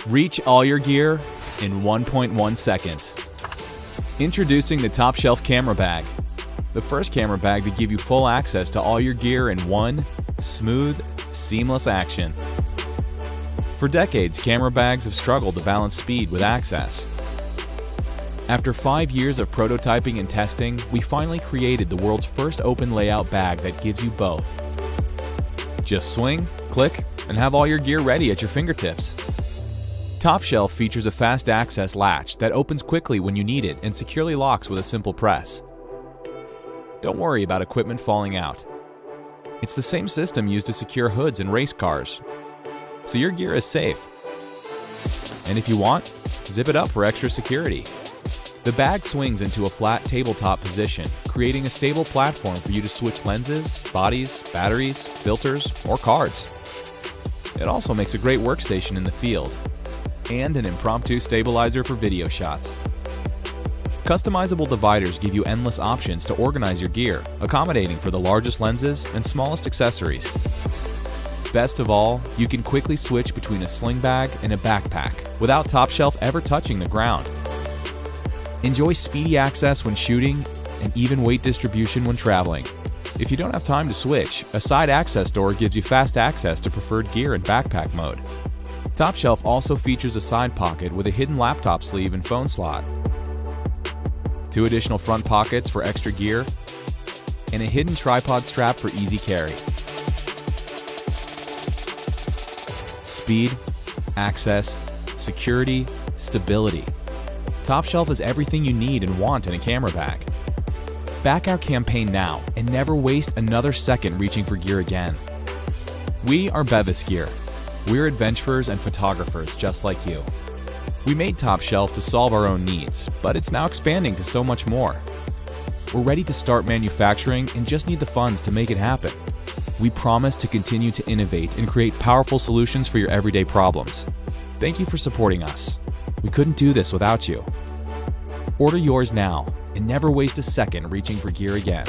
Reach all your gear in 1.1 seconds. Introducing the Top Shelf Camera Bag, the first camera bag to give you full access to all your gear in one smooth, seamless action. For decades, camera bags have struggled to balance speed with access. After 5 years of prototyping and testing, we finally created the world's first open layout bag that gives you both. Just swing, click, and have all your gear ready at your fingertips. Top Shelf features a fast access latch that opens quickly when you need it and securely locks with a simple press. Don't worry about equipment falling out. It's the same system used to secure hoods in race cars, so your gear is safe. And if you want, zip it up for extra security. The bag swings into a flat tabletop position, creating a stable platform for you to switch lenses, bodies, batteries, filters, or cards. It also makes a great workstation in the field, and an impromptu stabilizer for video shots. Customizable dividers give you endless options to organize your gear, accommodating for the largest lenses and smallest accessories. Best of all, you can quickly switch between a sling bag and a backpack without Top Shelf ever touching the ground. Enjoy speedy access when shooting and even weight distribution when traveling. If you don't have time to switch, a side access door gives you fast access to preferred gear in backpack mode. Top Shelf also features a side pocket with a hidden laptop sleeve and phone slot, 2 additional front pockets for extra gear, and a hidden tripod strap for easy carry. Speed, access, security, stability. Top Shelf is everything you need and want in a camera bag. Back our campaign now and never waste another second reaching for gear again. We are Bevis Gear. We're adventurers and photographers just like you. We made Top Shelf to solve our own needs, but it's now expanding to so much more. We're ready to start manufacturing and just need the funds to make it happen. We promise to continue to innovate and create powerful solutions for your everyday problems. Thank you for supporting us. We couldn't do this without you. Order yours now and never waste a second reaching for gear again.